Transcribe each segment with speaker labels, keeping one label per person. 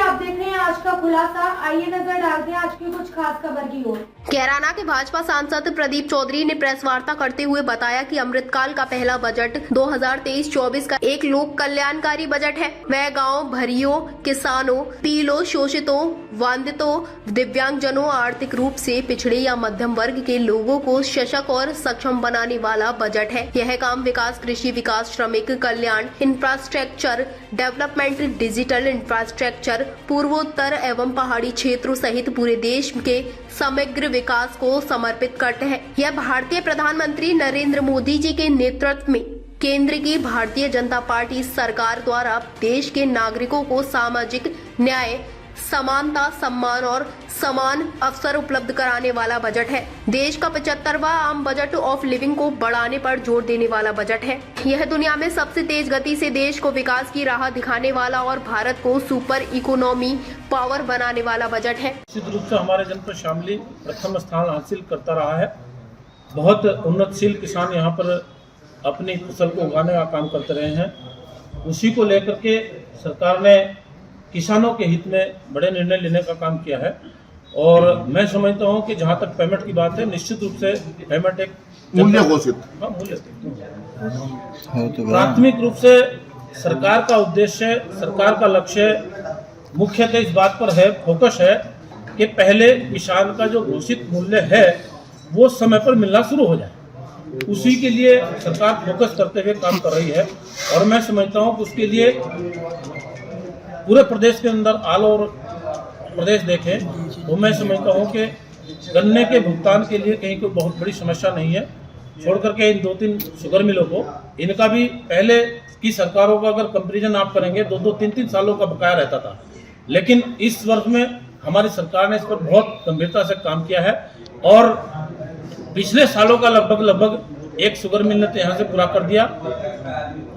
Speaker 1: आप देख रहे हैं आज का खुलासा। आइए नजर डालते हैं आज की कुछ खास खबर की ओर।
Speaker 2: कैराना के भाजपा सांसद प्रदीप चौधरी ने प्रेस वार्ता करते हुए बताया कि अमृतकाल का पहला बजट 2023-24 का एक लोक कल्याणकारी बजट है। वह गांव भरियों, किसानों, पीड़ितों, शोषितों, वंचितों, दिव्यांगजनों, आर्थिक रूप से पिछड़े या मध्यम वर्ग के लोगों को सशक्त और सक्षम बनाने वाला बजट है। यह काम विकास, कृषि विकास, श्रमिक कल्याण, इंफ्रास्ट्रक्चर डेवलपमेंट, डिजिटल इंफ्रास्ट्रक्चर, पूर्वोत्तर एवं पहाड़ी क्षेत्रों सहित पूरे देश के समग्र विकास को समर्पित करते हैं। यह भारतीय प्रधानमंत्री नरेंद्र मोदी जी के नेतृत्व में केंद्र की भारतीय जनता पार्टी सरकार द्वारा देश के नागरिकों को सामाजिक न्याय, समानता, सम्मान और समान अवसर उपलब्ध कराने वाला बजट है। देश का 75वां आम बजट ऑफ लिविंग को बढ़ाने पर जोर देने वाला बजट है। यह दुनिया में सबसे तेज गति से देश को विकास की राह दिखाने वाला और भारत को सुपर इकोनॉमी पावर बनाने वाला बजट है।
Speaker 3: निश्चित रूप से हमारे जनपद शामली प्रथम स्थान हासिल करता रहा है। बहुत उन्नतशील किसान यहाँ पर अपनी फसल को उगाने का काम करते रहे हैं। उसी को लेकर के सरकार ने किसानों के हित में बड़े निर्णय लेने का काम किया है और मैं समझता हूं कि जहां तक पेमेंट की बात है, निश्चित रूप से पेमेंट एक
Speaker 4: मूल्य घोषित
Speaker 3: प्राथमिक रूप से सरकार का उद्देश्य, सरकार का लक्ष्य मुख्यतः इस बात पर है, फोकस है कि पहले किसान का जो घोषित मूल्य है वो समय पर मिलना शुरू हो जाए। उसी के लिए सरकार फोकस करते हुए काम कर रही है और मैं समझता हूं कि उसके लिए पूरे प्रदेश के अंदर ऑल ओवर प्रदेश देखें तो मैं समझता हूं कि गन्ने के भुगतान के लिए कहीं कोई बहुत बड़ी समस्या नहीं है। छोड़ करके इन 2-3 शुगर मिलों को, इनका भी पहले की सरकारों का अगर कंपैरिजन आप करेंगे 2-2, 3-3 सालों का बकाया रहता था, लेकिन इस वर्ष में हमारी सरकार ने इस पर बहुत गंभीरता से काम किया है और पिछले सालों का लगभग एक शुगर मिल ने तो यहाँ से पूरा कर दिया,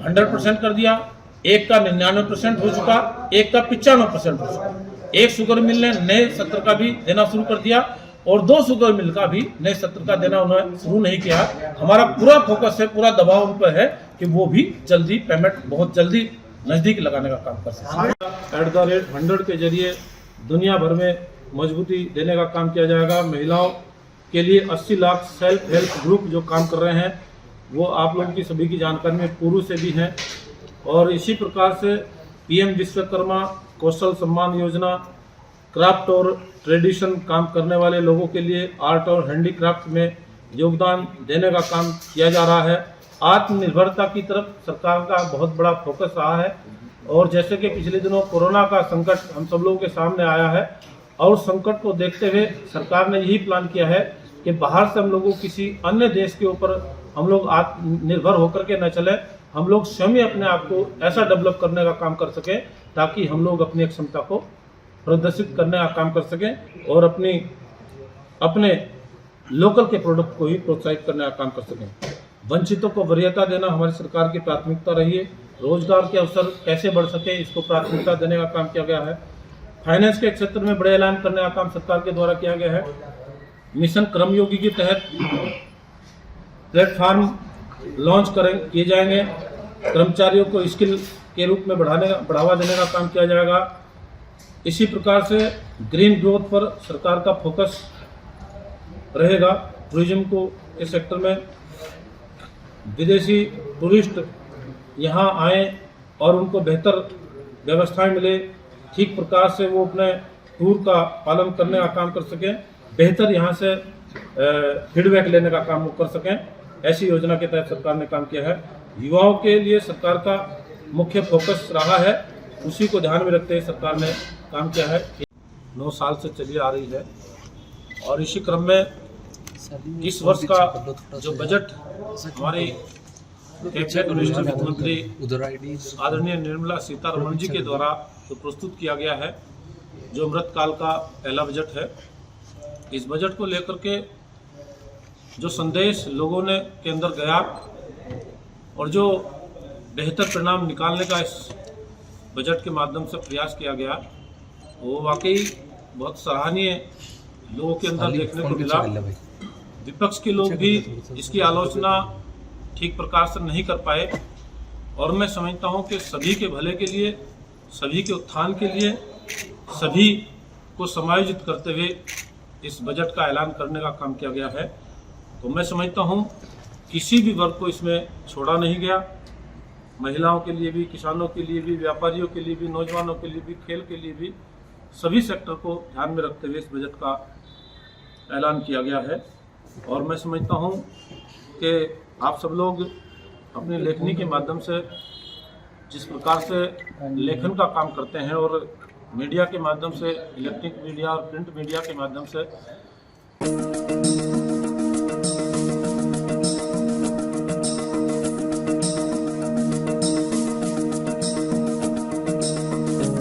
Speaker 3: 100% कर दिया, एक का 99% हो चुका, एक का 95% हो चुका। एक शुगर मिल ने नए सत्र का भी देना शुरू कर दिया और 2 शुगर मिल का भी नए सत्र का देना उन्होंने शुरू नहीं किया। हमारा पूरा फोकस है, पूरा दबाव उन पर है कि वो भी जल्दी पेमेंट बहुत जल्दी नजदीक लगाने का काम कर सकें। @100 के जरिए दुनिया भर में मजबूती देने का काम किया जाएगा। महिलाओं के लिए 80 लाख सेल्फ हेल्प ग्रुप जो काम कर रहे हैं वो आप लोगों की सभी की जानकारी में पूर्व से भी हैं और इसी प्रकार से PM विश्वकर्मा कौशल सम्मान योजना, क्राफ्ट और ट्रेडिशन काम करने वाले लोगों के लिए आर्ट और हैंडीक्राफ्ट में योगदान देने का काम किया जा रहा है। आत्मनिर्भरता की तरफ सरकार का बहुत बड़ा फोकस रहा है और जैसे कि पिछले दिनों कोरोना का संकट हम सब लोगों के सामने आया है और संकट को देखते हुए सरकार ने यही प्लान किया है कि बाहर से हम लोगों किसी अन्य देश के ऊपर हम लोग आत्मनिर्भर होकर के न चले, हम लोग स्वयं अपने आप को ऐसा डेवलप करने का काम कर सकें ताकि हम लोग अपनी क्षमता को प्रदर्शित करने का काम कर सकें और अपने लोकल के प्रोडक्ट को ही प्रोत्साहित करने का काम कर सकें। वंचितों को वरीयता देना हमारी सरकार की प्राथमिकता रही है। रोजगार के अवसर कैसे बढ़ सके इसको प्राथमिकता देने का काम किया गया है। फाइनेंस के क्षेत्र में बड़े ऐलान करने का काम सरकार के द्वारा किया गया है। मिशन कर्मयोगी के तहत प्लेटफॉर्म लॉन्च किए जाएंगे। कर्मचारियों को स्किल के रूप में बढ़ावा देने का काम किया जाएगा। इसी प्रकार से ग्रीन ग्रोथ पर सरकार का फोकस रहेगा। टूरिज्म को के सेक्टर में विदेशी टूरिस्ट यहाँ आए और उनको बेहतर व्यवस्थाएं मिले, ठीक प्रकार से वो अपने टूर का पालन करने का काम कर सकें, बेहतर यहाँ से फीडबैक लेने का काम वो कर सकें। ऐसी योजना के तहत सरकार ने काम किया है। युवाओं के लिए सरकार का मुख्य फोकस रहा है, उसी को ध्यान में रखते हुए सरकार ने काम किया है। 9 साल से चली आ रही है और इसी क्रम में इस वर्ष का जो बजट हमारी कैबिनेट वरिष्ठ मुख्यमंत्री आदरणीय निर्मला सीतारमण जी के द्वारा जो प्रस्तुत किया गया है, जो अमृतकाल का पहला बजट है, इस बजट को लेकर के जो संदेश लोगों ने के अंदर गया और जो बेहतर परिणाम निकालने का इस बजट के माध्यम से प्रयास किया गया, वो वाकई बहुत सराहनीय लोगों के अंदर देखने को मिला। विपक्ष के लोग भी इसकी आलोचना ठीक प्रकार से नहीं कर पाए और मैं समझता हूँ कि सभी के भले के लिए, सभी के उत्थान के लिए सभी को समायोजित करते हुए इस बजट का ऐलान करने का काम किया गया है। तो मैं समझता हूँ किसी भी वर्ग को इसमें छोड़ा नहीं गया। महिलाओं के लिए भी, किसानों के लिए भी, व्यापारियों के लिए भी, नौजवानों के लिए भी, खेल के लिए भी, सभी सेक्टर को ध्यान में रखते हुए इस बजट का ऐलान किया गया है। और मैं समझता हूँ कि आप सब लोग अपनी लेखनी के माध्यम से जिस प्रकार से लेखन का काम करते हैं और मीडिया के माध्यम से, इलेक्ट्रॉनिक मीडिया और प्रिंट मीडिया के माध्यम से